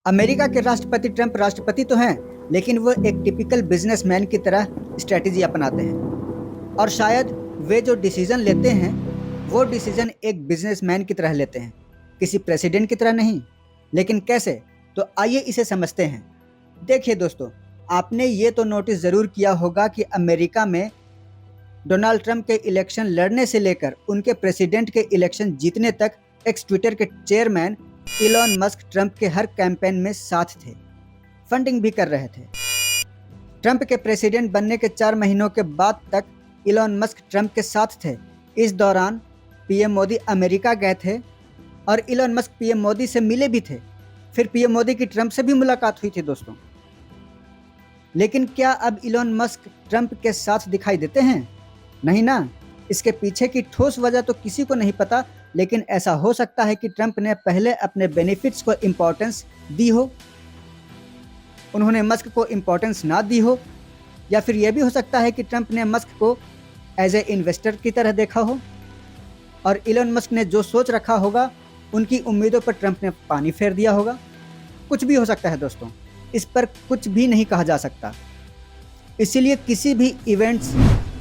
America के राष्ट्रपति Trump राष्ट्रपति तो हैं, लेकिन वो एक टिपिकल बिजनेसमैन की तरह स्ट्रेटजी अपनाते हैं और शायद वे जो डिसीजन लेते हैं वो डिसीजन एक बिजनेसमैन की तरह लेते हैं, किसी प्रेसिडेंट की तरह नहीं। लेकिन कैसे? तो आइए इसे समझते हैं। देखिए दोस्तों, आपने ये तो नोटिस ज़रूर किया होगा कि अमेरिका में डोनाल्ड ट्रंप के इलेक्शन लड़ने से लेकर उनके प्रेसिडेंट के इलेक्शन जीतने तक एक्स ट्विटर के चेयरमैन इलॉन मस्क ट्रंप के हर कैंपेन में साथ थे, फंडिंग भी कर रहे थे। ट्रंप के प्रेसिडेंट बनने के 4 महीनों के बाद तक इलॉन मस्क ट्रंप के साथ थे। इस दौरान पीएम मोदी अमेरिका गए थे और इलॉन मस्क पीएम मोदी से मिले भी थे। फिर पीएम मोदी की ट्रंप से भी मुलाकात हुई थी दोस्तों। लेकिन क्या अब इलॉन मस्क ट्रंप के साथ दिखाई देते हैं? नहीं ना। इसके पीछे की ठोस वजह तो किसी को नहीं पता, लेकिन ऐसा हो सकता है कि ट्रंप ने पहले अपने बेनिफिट्स को इम्पोर्टेंस दी हो, उन्होंने मस्क को इम्पोर्टेंस ना दी हो, या फिर यह भी हो सकता है कि ट्रंप ने मस्क को एज ए इन्वेस्टर की तरह देखा हो और इलॉन मस्क ने जो सोच रखा होगा उनकी उम्मीदों पर ट्रंप ने पानी फेर दिया होगा। कुछ भी हो सकता है दोस्तों, इस पर कुछ भी नहीं कहा जा सकता। इसीलिए किसी भी इवेंट्स,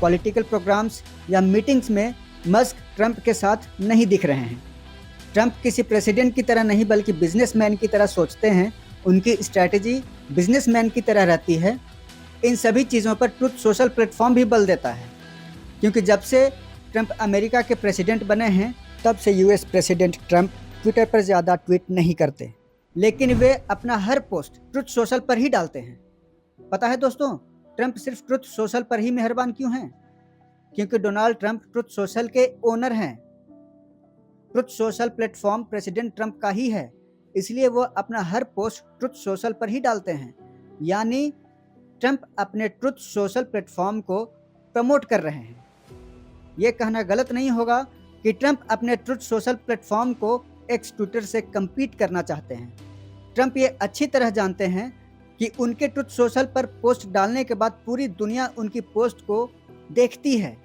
पॉलिटिकल प्रोग्राम्स या मीटिंग्स में मस्क ट्रंप के साथ नहीं दिख रहे हैं। ट्रंप किसी प्रेसिडेंट की तरह नहीं बल्कि बिजनेसमैन की तरह सोचते हैं। उनकी स्ट्रैटेजी बिजनेसमैन की तरह रहती है। इन सभी चीज़ों पर ट्रुथ सोशल प्लेटफॉर्म भी बल देता है, क्योंकि जब से ट्रंप अमेरिका के प्रेसिडेंट बने हैं तब से यूएस प्रेसिडेंट ट्रंप ट्विटर पर ज़्यादा ट्वीट नहीं करते, लेकिन वे अपना हर पोस्ट ट्रुथ सोशल पर ही डालते हैं। पता है दोस्तों, ट्रंप सिर्फ ट्रुथ सोशल पर ही मेहरबान क्यों हैं? क्योंकि डोनाल्ड ट्रंप ट्रुथ सोशल के ओनर हैं। Truth social platform president Trump का ही है, इसलिए वो अपना हर पोस्ट ट्रुथ सोशल पर ही डालते हैं। यानी ट्रंप अपने ट्रुथ सोशल प्लेटफॉर्म को प्रमोट कर रहे हैं। ये कहना गलत नहीं होगा कि ट्रंप अपने ट्रुथ सोशल प्लेटफॉर्म को एक्स ट्विटर से compete करना चाहते हैं। ट्रंप ये अच्छी तरह जानते हैं कि उनके ट्रुथ सोशल पर पोस्ट डालने के बाद पूरी दुनिया उनकी पोस्ट को देखती है।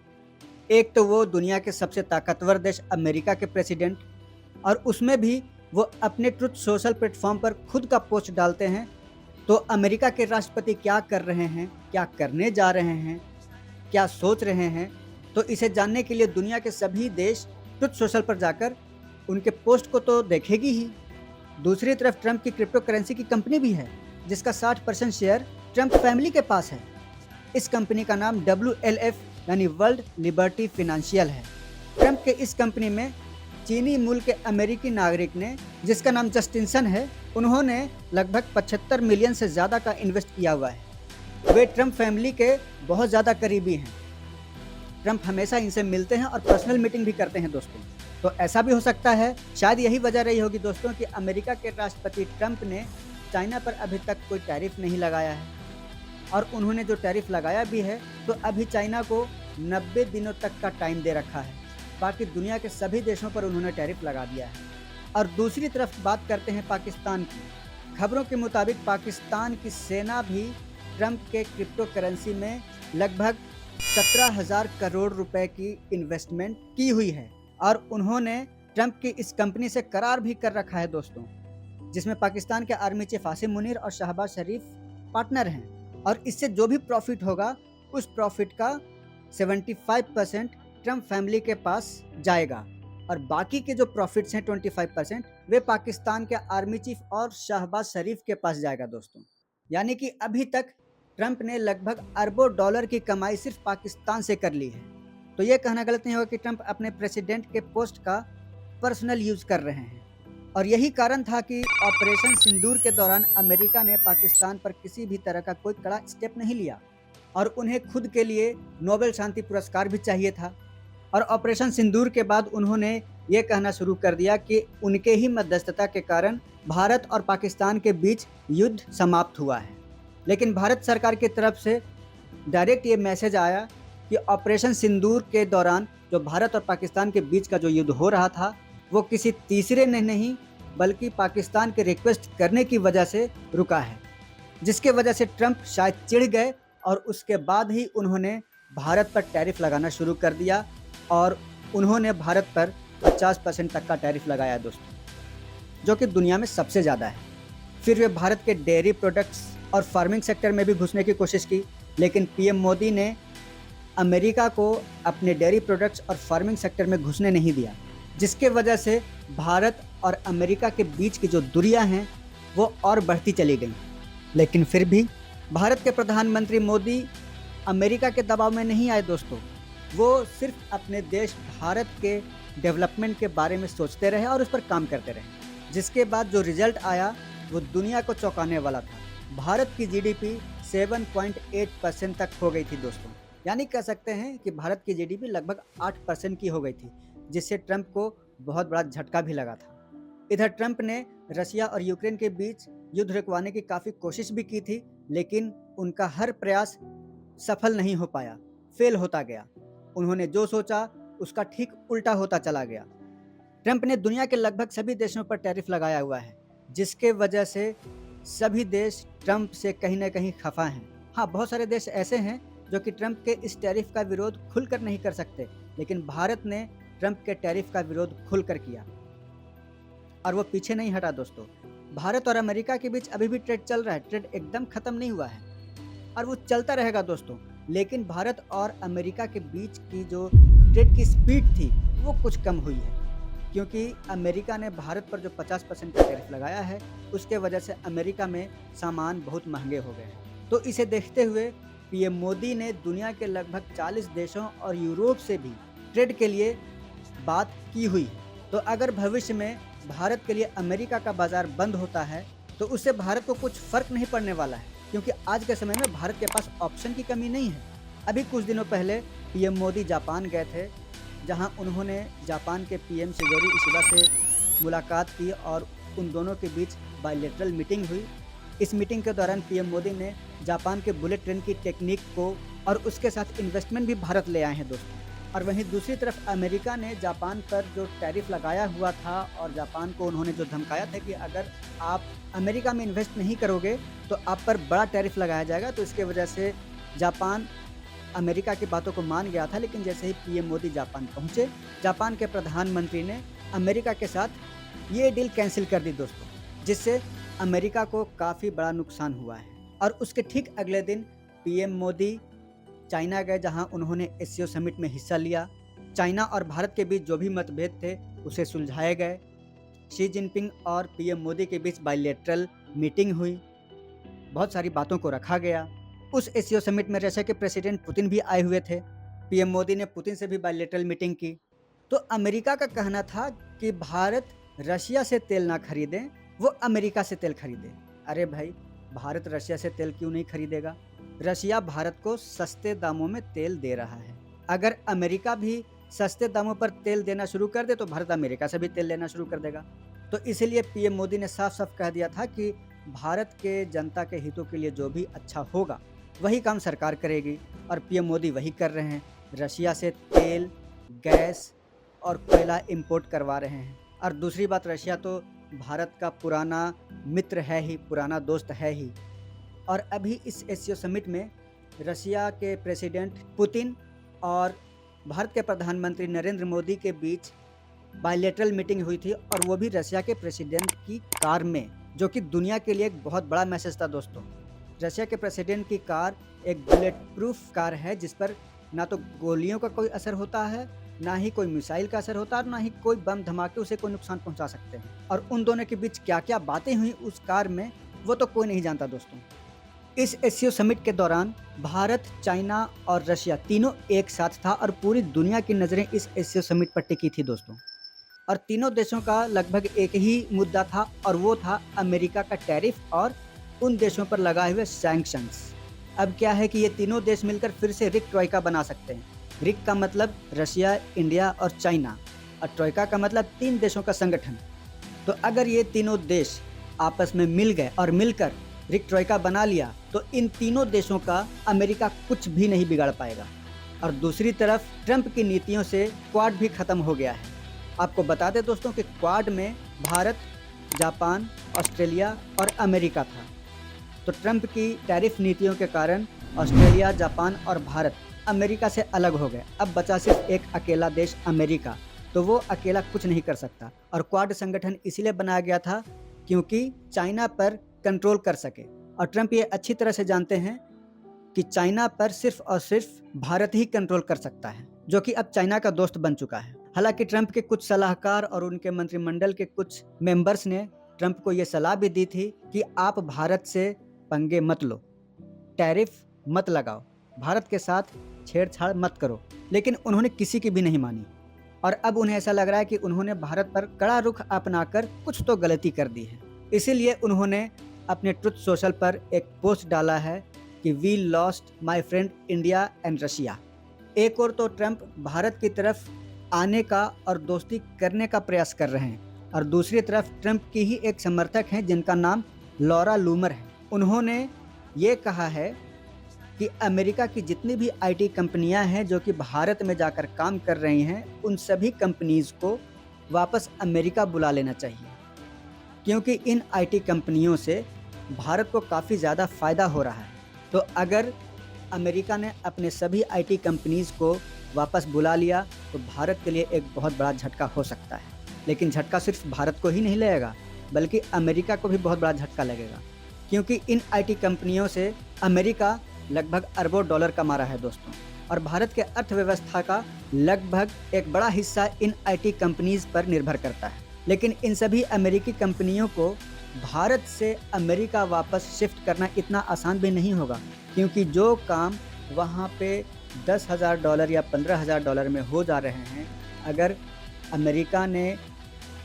एक तो वो दुनिया के सबसे ताकतवर देश अमेरिका के प्रेसिडेंट, और उसमें भी वो अपने ट्रुथ सोशल प्लेटफॉर्म पर खुद का पोस्ट डालते हैं। तो अमेरिका के राष्ट्रपति क्या कर रहे हैं, क्या करने जा रहे हैं, क्या सोच रहे हैं, तो इसे जानने के लिए दुनिया के सभी देश ट्रुथ सोशल पर जाकर उनके पोस्ट को तो देखेगी ही। दूसरी तरफ ट्रंप की क्रिप्टो करेंसी की कंपनी भी है, जिसका 60% शेयर ट्रंप फैमिली के पास है। इस कंपनी का नाम WLF यानी वर्ल्ड लिबर्टी फिनेंशियल है। ट्रंप के इस कंपनी में चीनी मूल के अमेरिकी नागरिक ने, जिसका नाम जस्टिनसन है, उन्होंने लगभग 75 मिलियन से ज़्यादा का इन्वेस्ट किया हुआ है। वे ट्रंप फैमिली के बहुत ज़्यादा करीबी हैं। ट्रंप हमेशा इनसे मिलते हैं और पर्सनल मीटिंग भी करते हैं दोस्तों। तो ऐसा भी हो सकता है, शायद यही वजह रही होगी दोस्तों, कि अमेरिका के राष्ट्रपति ट्रंप ने चाइना पर अभी तक कोई टैरिफ नहीं लगाया है, और उन्होंने जो टैरिफ लगाया भी है तो अभी चाइना को 90 दिनों तक का टाइम दे रखा है। बाकी दुनिया के सभी देशों पर उन्होंने टैरिफ लगा दिया है। और दूसरी तरफ बात करते हैं पाकिस्तान की। खबरों के मुताबिक पाकिस्तान की सेना भी ट्रंप के क्रिप्टो करेंसी में लगभग 17,000 करोड़ रुपए की इन्वेस्टमेंट की हुई है, और उन्होंने ट्रंप की इस कंपनी से करार भी कर रखा है दोस्तों, जिसमें पाकिस्तान के आर्मी चीफ आसिम मुनीर और शहबाज शरीफ पार्टनर हैं। और इससे जो भी प्रॉफिट होगा उस प्रॉफिट का 75% ट्रंप फैमिली के पास जाएगा, और बाकी के जो प्रॉफिट्स हैं 25% वे पाकिस्तान के आर्मी चीफ और शहबाज शरीफ के पास जाएगा दोस्तों। यानी कि अभी तक ट्रंप ने लगभग अरबों डॉलर की कमाई सिर्फ पाकिस्तान से कर ली है। तो ये कहना गलत नहीं होगा कि ट्रंप अपने प्रेसिडेंट के पोस्ट का पर्सनल यूज कर रहे हैं। और यही कारण था कि ऑपरेशन सिंदूर के दौरान अमेरिका ने पाकिस्तान पर किसी भी तरह का कोई कड़ा स्टेप नहीं लिया, और उन्हें खुद के लिए नोबेल शांति पुरस्कार भी चाहिए था। और ऑपरेशन सिंदूर के बाद उन्होंने ये कहना शुरू कर दिया कि उनके ही मध्यस्थता के कारण भारत और पाकिस्तान के बीच युद्ध समाप्त हुआ है। लेकिन भारत सरकार की तरफ से डायरेक्ट ये मैसेज आया कि ऑपरेशन सिंदूर के दौरान जो भारत और पाकिस्तान के बीच का जो युद्ध हो रहा था वो किसी तीसरे ने नहीं बल्कि पाकिस्तान के रिक्वेस्ट करने की वजह से रुका है, जिसके वजह से ट्रंप शायद चिढ़ गए और उसके बाद ही उन्होंने भारत पर टैरिफ लगाना शुरू कर दिया, और उन्होंने भारत पर 50% तक का टैरिफ लगाया दोस्तों, जो कि दुनिया में सबसे ज़्यादा है। फिर वे भारत के डेयरी प्रोडक्ट्स और फार्मिंग सेक्टर में भी घुसने की कोशिश की, लेकिन पीएम मोदी ने अमेरिका को अपने डेयरी प्रोडक्ट्स और फार्मिंग सेक्टर में घुसने नहीं दिया, जिसके वजह से भारत और अमेरिका के बीच की जो दूरियां हैं वो और बढ़ती चली गई। लेकिन फिर भी भारत के प्रधानमंत्री मोदी अमेरिका के दबाव में नहीं आए दोस्तों। वो सिर्फ अपने देश भारत के डेवलपमेंट के बारे में सोचते रहे और उस पर काम करते रहे, जिसके बाद जो रिजल्ट आया वो दुनिया को चौंकाने वाला था। भारत की जीडीपी 7.8% तक हो गई थी दोस्तों, यानी कह सकते हैं कि भारत की जीडीपी लगभग 8% की हो गई थी, जिससे ट्रंप को बहुत बड़ा झटका भी लगा था। इधर ट्रंप ने रशिया और यूक्रेन के बीच युद्ध रुकवाने की काफ़ी कोशिश भी की थी, लेकिन उनका हर प्रयास सफल नहीं हो पाया, फेल होता गया। उन्होंने जो सोचा उसका ठीक उल्टा होता चला गया। ट्रंप ने दुनिया के लगभग सभी देशों पर टैरिफ लगाया हुआ है, जिसके वजह से सभी देश ट्रंप से कहीं ना कहीं खफा हैं। हाँ, बहुत सारे देश ऐसे हैं जो कि ट्रंप के इस टैरिफ का विरोध खुलकर नहीं कर सकते, लेकिन भारत ने ट्रंप के टैरिफ का विरोध खुलकर किया और वो पीछे नहीं हटा दोस्तों। भारत और अमेरिका के बीच अभी भी ट्रेड चल रहा है, ट्रेड एकदम खत्म नहीं हुआ है और वो चलता रहेगा दोस्तों। लेकिन भारत और अमेरिका के बीच की जो ट्रेड की स्पीड थी वो कुछ कम हुई है, क्योंकि अमेरिका ने भारत पर जो 50% का टैरिफ लगाया है उसके वजह से अमेरिका में सामान बहुत महंगे हो गए हैं। तो इसे देखते हुए पीएम मोदी ने दुनिया के लगभग 40 देशों और यूरोप से भी ट्रेड के लिए बात की हुई। तो अगर भविष्य में भारत के लिए अमेरिका का बाज़ार बंद होता है तो उससे भारत को कुछ फ़र्क नहीं पड़ने वाला है, क्योंकि आज के समय में भारत के पास ऑप्शन की कमी नहीं है। अभी कुछ दिनों पहले पीएम मोदी जापान गए थे, जहां उन्होंने जापान के पीएम शिगेरू इशिबा से मुलाकात की और उन दोनों के बीच बायलैटरल मीटिंग हुई। इस मीटिंग के दौरान पीएम मोदी ने जापान के बुलेट ट्रेन की टेक्निक को और उसके साथ इन्वेस्टमेंट भी भारत ले आए हैं दोस्तों। और वहीं दूसरी तरफ अमेरिका ने जापान पर जो टैरिफ लगाया हुआ था और जापान को उन्होंने जो धमकाया था कि अगर आप अमेरिका में इन्वेस्ट नहीं करोगे तो आप पर बड़ा टैरिफ लगाया जाएगा, तो इसके वजह से जापान अमेरिका की बातों को मान गया था। लेकिन जैसे ही पीएम मोदी जापान पहुंचे, जापान के प्रधानमंत्री ने अमेरिका के साथ ये डील कैंसिल कर दी दोस्तों, जिससे अमेरिका को काफ़ी बड़ा नुकसान हुआ है। और उसके ठीक अगले दिन पीएम मोदी चाइना गए, जहां उन्होंने एससीओ समिट में हिस्सा लिया। चाइना और भारत के बीच जो भी मतभेद थे उसे सुलझाए गए। शी जिनपिंग और पीएम मोदी के बीच बायलैटरल मीटिंग हुई, बहुत सारी बातों को रखा गया। उस एससीओ समिट में रशिया के प्रेसिडेंट पुतिन भी आए हुए थे। पीएम मोदी ने पुतिन से भी बायलैटरल मीटिंग की। तो अमेरिका का कहना था कि भारत रशिया से तेल ना खरीदें, वो अमेरिका से तेल खरीदे। अरे भाई, भारत रशिया से तेल क्यों नहीं खरीदेगा? रशिया भारत को सस्ते दामों में तेल दे रहा है। अगर अमेरिका भी सस्ते दामों पर तेल देना शुरू कर दे तो भारत अमेरिका से भी तेल लेना शुरू कर देगा। तो इसीलिए पीएम मोदी ने साफ साफ कह दिया था कि भारत के जनता के हितों के लिए जो भी अच्छा होगा वही काम सरकार करेगी, और पीएम मोदी वही कर रहे हैं। रशिया से तेल, गैस और कोयला इंपोर्ट करवा रहे हैं। और दूसरी बात, रशिया तो भारत का पुराना मित्र है ही, पुराना दोस्त है ही। और अभी इस एससीओ समिट में रशिया के प्रेसिडेंट पुतिन और भारत के प्रधानमंत्री नरेंद्र मोदी के बीच बायलैटरल मीटिंग हुई थी, और वो भी रशिया के प्रेसिडेंट की कार में, जो कि दुनिया के लिए एक बहुत बड़ा मैसेज था दोस्तों। रशिया के प्रेसिडेंट की कार एक बुलेट प्रूफ कार है, जिस पर ना तो गोलियों का कोई असर होता है, ना ही कोई मिसाइल का असर होता है, और ना ही कोई बम धमाके उसे कोई नुकसान पहुंचा सकते हैं। और उन दोनों के बीच क्या क्या बातें हुई उस कार में, वो तो कोई नहीं जानता दोस्तों। इस एससीओ समिट के दौरान भारत, चाइना और रशिया तीनों एक साथ था, और पूरी दुनिया की नज़रें इस एससीओ समिट पर टिकी थी दोस्तों। और तीनों देशों का लगभग एक ही मुद्दा था, और वो था अमेरिका का टैरिफ और उन देशों पर लगाए हुए सैंक्शंस। अब क्या है कि ये तीनों देश मिलकर फिर से रिक ट्रोइका बना सकते हैं। रिक का मतलब रशिया, इंडिया और चाइना, और ट्रोइका का मतलब 3 देशों का संगठन। तो अगर ये तीनों देश आपस में मिल गए और मिलकर रिक ट्रोइका बना लिया तो इन तीनों देशों का अमेरिका कुछ भी नहीं बिगाड़ पाएगा। और दूसरी तरफ ट्रंप की नीतियों से क्वाड भी खत्म हो गया है। आपको बता दें दोस्तों कि क्वाड में भारत, जापान, ऑस्ट्रेलिया और अमेरिका था। तो ट्रंप की टैरिफ नीतियों के कारण ऑस्ट्रेलिया, जापान और भारत अमेरिका से अलग हो गए। अब बचा सिर्फ एक अकेला देश अमेरिका, तो वो अकेला कुछ नहीं कर सकता। और क्वाड संगठन इसीलिए बनाया गया था क्योंकि चाइना पर कंट्रोल कर सके। और ट्रंप ये अच्छी तरह से जानते हैं कि चाइना पर सिर्फ और सिर्फ भारत ही कंट्रोल कर सकता है, जो कि अब चाइना का दोस्त बन चुका है। हालांकि ट्रंप के कुछ सलाहकार और उनके मंत्रिमंडल के कुछ मेंबर्स ने ट्रंप को यह सलाह भी दी थी कि आप भारत से पंगे मत लो, टैरिफ मत लगाओ, भारत के साथ छेड़छाड़ मत करो, लेकिन उन्होंने किसी की भी नहीं मानी। और अब उन्हें ऐसा लग रहा है कि उन्होंने भारत पर कड़ा रुख अपनाकर कुछ तो गलती कर दी है। इसीलिए उन्होंने अपने ट्रुथ सोशल पर एक पोस्ट डाला है कि we lost my friend India and Russia. एक और तो ट्रंप भारत की तरफ आने का और दोस्ती करने का प्रयास कर रहे हैं, और दूसरी तरफ ट्रंप की ही एक समर्थक हैं जिनका नाम लॉरा लूमर है। उन्होंने ये कहा है कि अमेरिका की जितनी भी आईटी कंपनियां हैं जो कि भारत में जाकर काम कर रही हैं, उन सभी कंपनीज को वापस अमेरिका बुला लेना चाहिए, क्योंकि इन आईटी कंपनियों से भारत को काफ़ी ज़्यादा फ़ायदा हो रहा है। तो अगर अमेरिका ने अपने सभी आईटी कंपनीज को वापस बुला लिया तो भारत के लिए एक बहुत बड़ा झटका हो सकता है। लेकिन झटका सिर्फ भारत को ही नहीं लगेगा, बल्कि अमेरिका को भी बहुत बड़ा झटका लगेगा, क्योंकि इन आईटी कंपनियों से अमेरिका लगभग अरबों डॉलर कमा रहा है दोस्तों, और भारत के अर्थव्यवस्था का लगभग एक बड़ा हिस्सा इन आईटी कंपनीज पर निर्भर करता है। लेकिन इन सभी अमेरिकी कंपनियों को भारत से अमेरिका वापस शिफ्ट करना इतना आसान भी नहीं होगा, क्योंकि जो काम वहाँ पे $10,000 या $15,000 में हो जा रहे हैं, अगर अमेरिका ने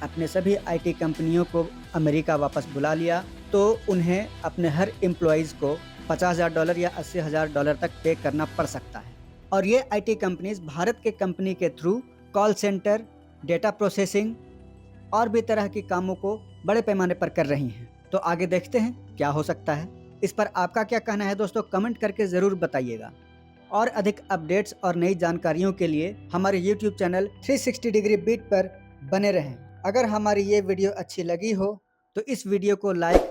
अपने सभी आईटी कंपनियों को अमेरिका वापस बुला लिया तो उन्हें अपने हर एम्प्लॉइज़ को $50,000 या $80,000 तक पे करना पड़ सकता है। और ये आईटी कंपनीज भारत के कंपनी के through call centre, data processing और भी तरह के कामों को बड़े पैमाने पर कर रही हैं। तो आगे देखते हैं क्या हो सकता है। इस पर आपका क्या कहना है दोस्तों, कमेंट करके ज़रूर बताइएगा। और अधिक अपडेट्स और नई जानकारियों के लिए हमारे YouTube चैनल 360 डिग्री बीट पर बने रहें। अगर हमारी ये वीडियो अच्छी लगी हो तो इस वीडियो को लाइक,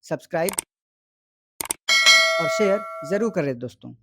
सब्सक्राइब और शेयर ज़रूर करें दोस्तों।